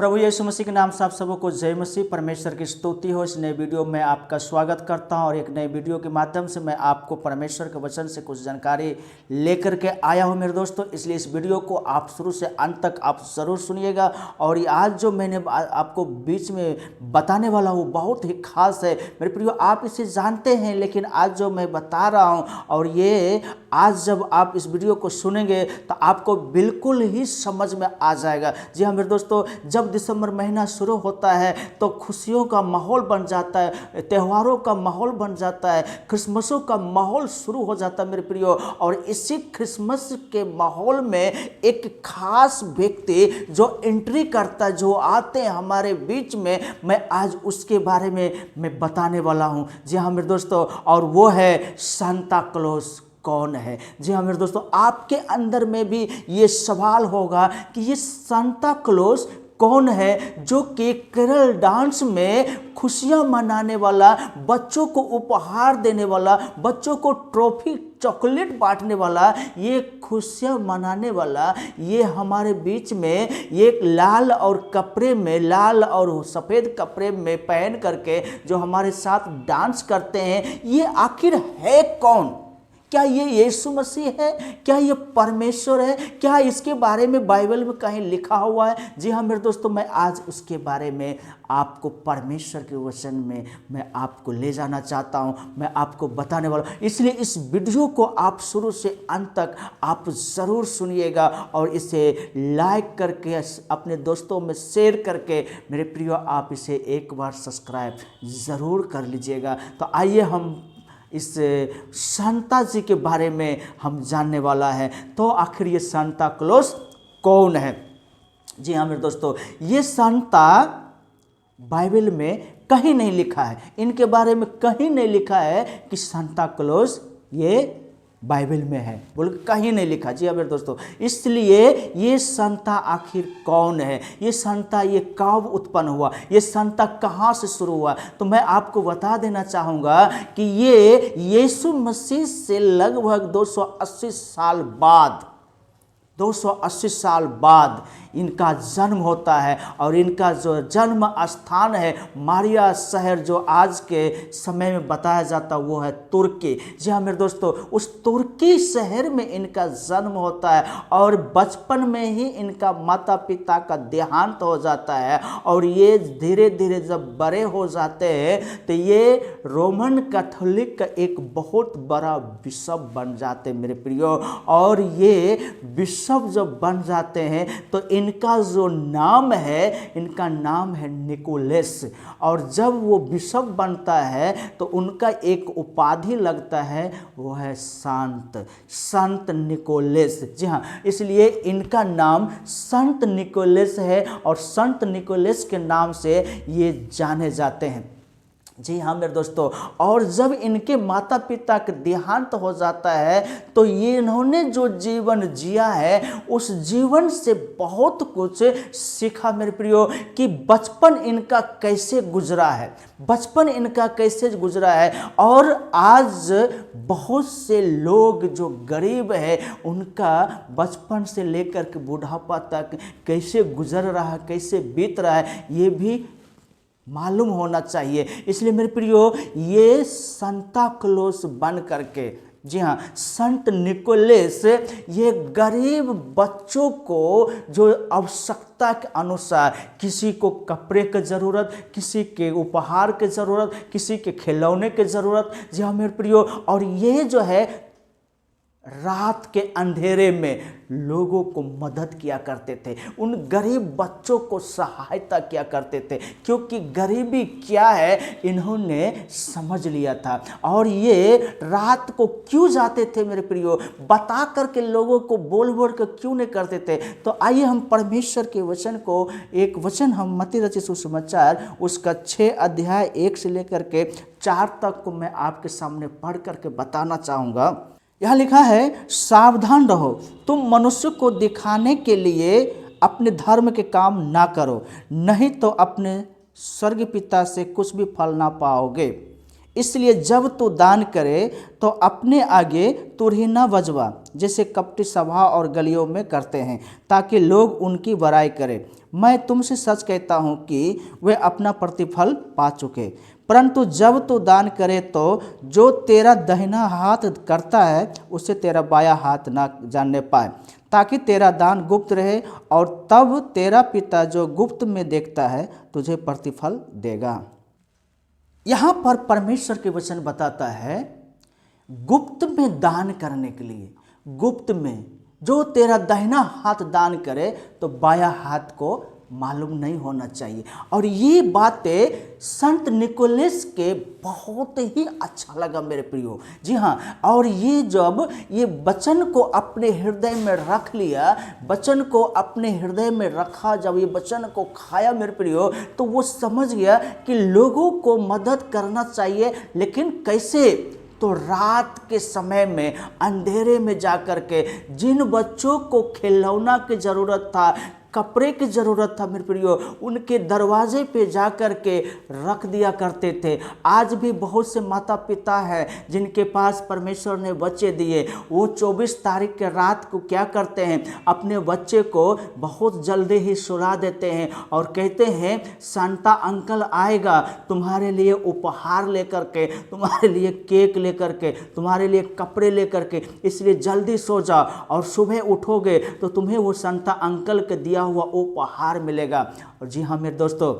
प्रभु यीशु मसीह के नाम से आप सबको जय मसीह। परमेश्वर की स्तुति हो। इस नए वीडियो में आपका स्वागत करता हूं और एक नए वीडियो के माध्यम से मैं आपको परमेश्वर के वचन से कुछ जानकारी लेकर के आया हूं मेरे दोस्तों। इसलिए इस वीडियो को आप शुरू से अंत तक आप ज़रूर सुनिएगा। और ये आज जो मैंने आपको बीच में बताने वाला हूँ बहुत ही खास है मेरे प्रियो। आप इसे जानते हैं लेकिन आज जो मैं बता रहा हूँ और ये आज जब आप इस वीडियो को सुनेंगे तो आपको बिल्कुल ही समझ में आ जाएगा। जी हाँ मेरे दोस्तों, जब दिसंबर महीना शुरू होता है तो खुशियों का माहौल बन जाता है, त्योहारों का माहौल बन जाता है, क्रिसमसों का माहौल शुरू हो जाता है मेरे प्रियो। और इसी क्रिसमस के माहौल में एक खास व्यक्ति जो एंट्री करता है, जो आते हैं हमारे बीच में, मैं आज उसके बारे में मैं बताने वाला हूँ। जी हाँ मेरे दोस्तों, और वो है सांता क्लॉज कौन है। जी हाँ मेरे दोस्तों, आपके अंदर में भी ये सवाल होगा कि ये सांता क्लॉज कौन है जो कि केरल डांस में खुशियां मनाने वाला, बच्चों को उपहार देने वाला, बच्चों को ट्रॉफी चॉकलेट बांटने वाला, ये खुशियां मनाने वाला, ये हमारे बीच में ये लाल और कपड़े में, लाल और सफ़ेद कपड़े में पहन करके जो हमारे साथ डांस करते हैं, ये आखिर है कौन? क्या ये यीशु मसीह है? क्या ये परमेश्वर है? क्या इसके बारे में बाइबल में कहीं लिखा हुआ है? जी हाँ मेरे दोस्तों, मैं आज उसके बारे में आपको परमेश्वर के वचन में मैं आपको ले जाना चाहता हूँ, मैं आपको बताने वाला हूँ। इसलिए इस वीडियो को आप शुरू से अंत तक आप ज़रूर सुनिएगा और इसे लाइक करके अपने दोस्तों में शेयर करके मेरे प्रियो आप इसे एक बार सब्सक्राइब ज़रूर कर लीजिएगा। तो आइए हम इस सांता जी के बारे में हम जानने वाला है। तो आखिर ये सांता क्लॉज कौन है? जी हाँ मेरे दोस्तों, ये सांता बाइबल में कहीं नहीं लिखा है, इनके बारे में कहीं नहीं लिखा है कि सांता क्लॉज ये बाइबल में है, बोल कहीं नहीं लिखा। जी हाँ मेरे दोस्तों, इसलिए ये सांता आखिर कौन है, ये सांता ये कब उत्पन्न हुआ, ये सांता कहाँ से शुरू हुआ? तो मैं आपको बता देना चाहूँगा कि ये यीशु मसीह से लगभग 280 साल बाद, 280 साल बाद इनका जन्म होता है। और इनका जो जन्म स्थान है मारिया शहर, जो आज के समय में बताया जाता वो है तुर्की। जी हाँ मेरे दोस्तों, उस तुर्की शहर में इनका जन्म होता है और बचपन में ही इनका माता पिता का देहांत हो जाता है। और ये धीरे धीरे जब बड़े हो जाते हैं तो ये रोमन कैथोलिक का एक बहुत बड़ा बिशप बन जाते मेरे प्रियो। और ये बिशप जब बन जाते हैं तो इनका जो नाम है, इनका नाम है निकोलस। और जब वो बिशप बनता है तो उनका एक उपाधि लगता है, वो है संत निकोलस। जी हाँ, इसलिए इनका नाम संत निकोलस है और संत निकोलस के नाम से ये जाने जाते हैं। जी हाँ मेरे दोस्तों, और जब इनके माता पिता का देहांत हो जाता है तो ये इन्होंने जो जीवन जिया है उस जीवन से बहुत कुछ सीखा मेरे प्रियो, कि बचपन इनका कैसे गुजरा है, बचपन इनका कैसे गुजरा है। और आज बहुत से लोग जो गरीब है उनका बचपन से लेकर के बुढ़ापा तक कैसे गुजर रहा है, कैसे बीत रहा है, ये भी मालूम होना चाहिए। इसलिए मेरे प्रियो, ये सांता क्लॉज बन करके, जी हाँ संत निकोलस, ये गरीब बच्चों को जो आवश्यकता के अनुसार, किसी को कपड़े की ज़रूरत, किसी के उपहार की ज़रूरत, किसी के खिलौने की ज़रूरत, जी हाँ मेरे प्रियो, और ये जो है रात के अंधेरे में लोगों को मदद किया करते थे, उन गरीब बच्चों को सहायता किया करते थे, क्योंकि गरीबी क्या है इन्होंने समझ लिया था। और ये रात को क्यों जाते थे मेरे प्रियो, बता करके लोगों को बोल बोल कर क्यों नहीं करते थे? तो आइए हम परमेश्वर के वचन को, एक वचन हम मत्ती रचित सुसमाचार उसका 6 अध्याय 1 से लेकर के 4 तक को मैं आपके सामने पढ़ करके बताना चाहूँगा। यहाँ लिखा है, सावधान रहो, तुम मनुष्य को दिखाने के लिए अपने धर्म के काम ना करो, नहीं तो अपने स्वर्ग पिता से कुछ भी फल ना पाओगे। इसलिए जब तू दान करे तो अपने आगे तुरही न बजवा, जैसे कपटी सभा और गलियों में करते हैं, ताकि लोग उनकी बड़ाई करें। मैं तुमसे सच कहता हूँ कि वे अपना प्रतिफल पा चुके। परंतु जब तू दान करे तो जो तेरा दाहिना हाथ करता है उसे तेरा बायां हाथ ना जानने पाए, ताकि तेरा दान गुप्त रहे, और तब तेरा पिता जो गुप्त में देखता है तुझे प्रतिफल देगा। यहाँ पर परमेश्वर के वचन बताता है गुप्त में दान करने के लिए, गुप्त में जो तेरा दाहिना हाथ दान करे तो बायां हाथ को मालूम नहीं होना चाहिए। और ये बातें संत निकोलस के बहुत ही अच्छा लगा मेरे प्रियो। जी हाँ, और ये जब ये वचन को अपने हृदय में रख लिया, वचन को अपने हृदय में रखा, जब ये वचन को खाया मेरे प्रियो, तो वो समझ गया कि लोगों को मदद करना चाहिए, लेकिन कैसे? तो रात के समय में अंधेरे में जाकर के जिन बच्चों को खिलौना की ज़रूरत था, कपड़े की ज़रूरत था मेरे प्रियो, उनके दरवाजे पे जाकर के रख दिया करते थे। आज भी बहुत से माता पिता हैं जिनके पास परमेश्वर ने बच्चे दिए, वो 24 तारीख के रात को क्या करते हैं, अपने बच्चे को बहुत जल्दी ही सुला देते हैं और कहते हैं सांता अंकल आएगा तुम्हारे लिए उपहार लेकर के, तुम्हारे लिए केक लेकर के, तुम्हारे लिए कपड़े लेकर के, इसलिए जल्दी सो जाओ और सुबह उठोगे तो तुम्हें वो सांता अंकल के दिया हुआ उपहार मिलेगा। और जी हाँ मेरे दोस्तों,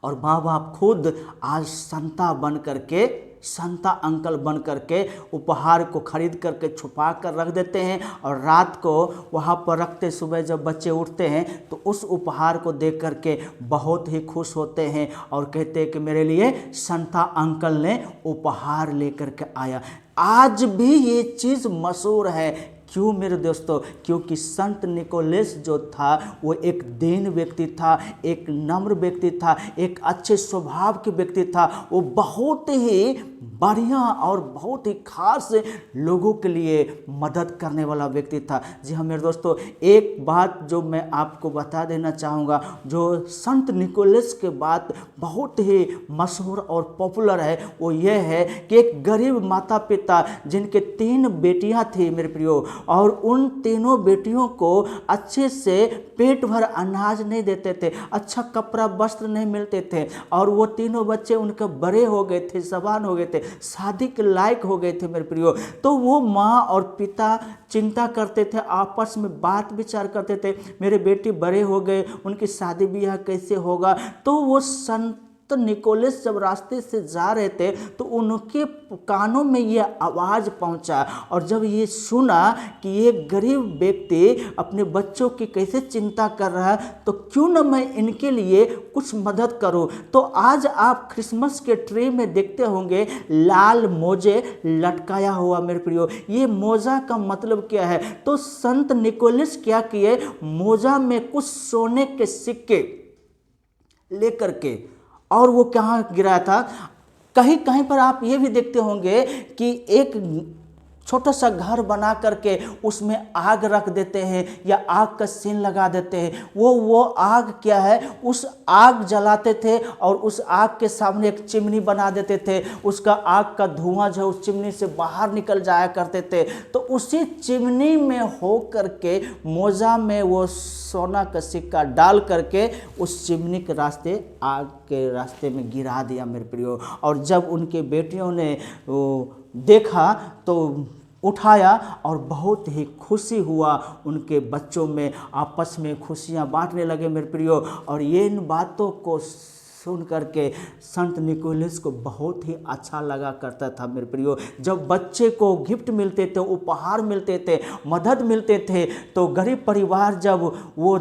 और माँ बाप खुद आज संता बन करके, संता अंकल बन करके उपहार को खरीद करके छुपा कर रख देते हैं, और रात को वहाँ पर रखते, सुबह जब बच्चे उठते हैं तो उस उपहार को देख करके बहुत ही खुश होते हैं और कहते हैं कि मेरे लिए संता अंकल ने उपहार लेकर के आया। आज भी ये चीज़ मशहूर है। क्यों मेरे दोस्तों? क्योंकि संत निकोलस जो था वो एक दीन व्यक्ति था, एक नम्र व्यक्ति था, एक अच्छे स्वभाव के व्यक्ति था। वो बहुत ही बढ़िया और बहुत ही खास लोगों के लिए मदद करने वाला व्यक्ति था। जी हाँ मेरे दोस्तों, एक बात जो मैं आपको बता देना चाहूँगा, जो संत निकोलस के बात बहुत ही मशहूर और पॉपुलर है, वो ये है कि एक गरीब माता पिता जिनके 3 बेटियां थी मेरे प्रियो, और उन तीनों बेटियों को अच्छे से पेट भर अनाज नहीं देते थे, अच्छा कपड़ा वस्त्र नहीं मिलते थे, और वो तीनों बच्चे उनके बड़े हो गए थे, जवान हो गए थे, शादी के लायक हो गए थे मेरे प्रियो। तो वो माँ और पिता चिंता करते थे, आपस में बात विचार करते थे, मेरे बेटी बड़े हो गए, उनकी शादी ब्याह कैसे होगा। तो वो संत निकोलस जब रास्ते से जा रहे थे तो उनके कानों में ये आवाज़ पहुंचा, और जब ये सुना कि ये गरीब व्यक्ति अपने बच्चों की कैसे चिंता कर रहा है, तो क्यों न मैं इनके लिए कुछ मदद करूं। तो आज आप क्रिसमस के ट्री में देखते होंगे लाल मोजे लटकाया हुआ मेरे प्रियो। ये मोजा का मतलब क्या है? तो संत निकोलस क्या किए, मोजा में कुछ सोने के सिक्के लेकर के, और वो कहाँ गिराया था, कहीं कहीं पर आप ये भी देखते होंगे कि एक छोटा सा घर बना करके उसमें आग रख देते हैं या आग का सीन लगा देते हैं। वो आग क्या है, उस आग जलाते थे और उस आग के सामने एक चिमनी बना देते थे, उसका आग का धुआं जो उस चिमनी से बाहर निकल जाया करते थे। तो उसी चिमनी में हो करके मोजा में वो सोना का सिक्का डाल करके उस चिमनी के रास्ते, आग के रास्ते में गिरा दिया मेरे प्रियो। और जब उनके बेटियों ने वो देखा तो उठाया और बहुत ही खुशी हुआ, उनके बच्चों में आपस में खुशियां बांटने लगे मेरे प्रियो। और ये इन बातों को सुन करके संत निकोलस को बहुत ही अच्छा लगा करता था मेरे प्रियो। जब बच्चे को गिफ्ट मिलते थे, उपहार मिलते थे, मदद मिलते थे, तो गरीब परिवार जब वो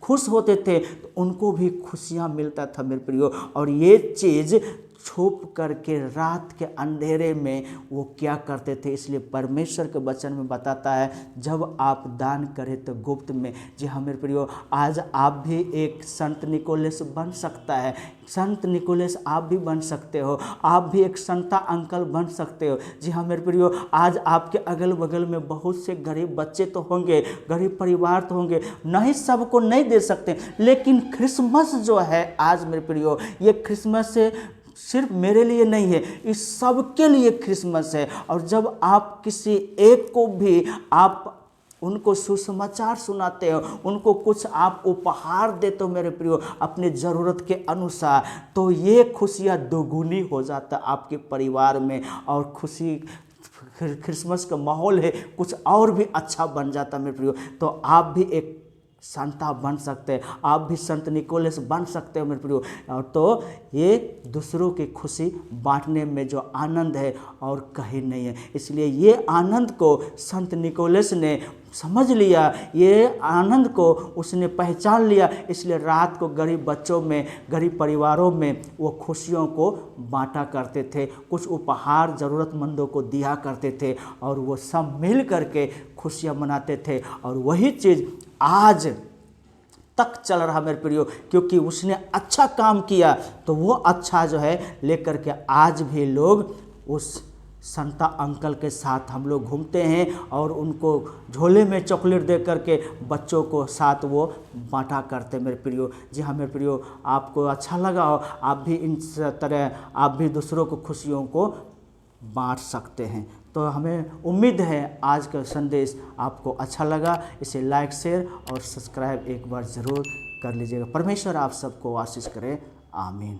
खुश होते थे तो उनको भी खुशियाँ मिलता था मेरे प्रियो। और ये चीज़ छुप करके रात के अंधेरे में वो क्या करते थे, इसलिए परमेश्वर के वचन में बताता है जब आप दान करें तो गुप्त में। जी हाँ मेरे प्रियो, आज आप भी एक संत निकोलस बन सकता है, संत निकोलस आप भी बन सकते हो, आप भी एक संता अंकल बन सकते हो। जी हाँ मेरे प्रियो, आज आपके अगल बगल में बहुत से गरीब बच्चे तो होंगे, गरीब परिवार तो होंगे, नहीं सबको नहीं दे सकते, लेकिन क्रिसमस जो है आज मेरे प्रियो, ये क्रिसमस से सिर्फ मेरे लिए नहीं है, इस सब के लिए क्रिसमस है। और जब आप किसी एक को भी आप उनको सुसमाचार सुनाते हो, उनको कुछ आप उपहार देते हो मेरे प्रियो अपने ज़रूरत के अनुसार, तो ये खुशियाँ दोगुनी हो जाता आपके परिवार में, और खुशी क्रिसमस का माहौल है कुछ और भी अच्छा बन जाता मेरे प्रियो। तो आप भी एक संता बन सकते हैं, आप भी संत निकोलस बन सकते हो मेरे प्रियो। और तो ये दूसरों की खुशी बांटने में जो आनंद है और कहीं नहीं है। इसलिए ये आनंद को संत निकोलस ने समझ लिया, ये आनंद को उसने पहचान लिया। इसलिए रात को गरीब बच्चों में, गरीब परिवारों में वो खुशियों को बांटा करते थे, कुछ उपहार ज़रूरतमंदों को दिया करते थे, और वो सब मिल करके खुशियाँ मनाते थे। और वही चीज़ आज तक चल रहा मेरे प्रियो, क्योंकि उसने अच्छा काम किया तो वो अच्छा जो है लेकर के आज भी लोग उस संता अंकल के साथ हम लोग घूमते हैं, और उनको झोले में चॉकलेट दे करके बच्चों को साथ वो बांटा करते मेरे प्रियो। जी हाँ मेरे प्रियो, आपको अच्छा लगा हो, आप भी इन तरह आप भी दूसरों को खुशियों को बांट सकते हैं। तो हमें उम्मीद है आज का संदेश आपको अच्छा लगा। इसे लाइक, शेयर और सब्सक्राइब एक बार ज़रूर कर लीजिएगा। परमेश्वर आप सबको आशीष करे। आमीन।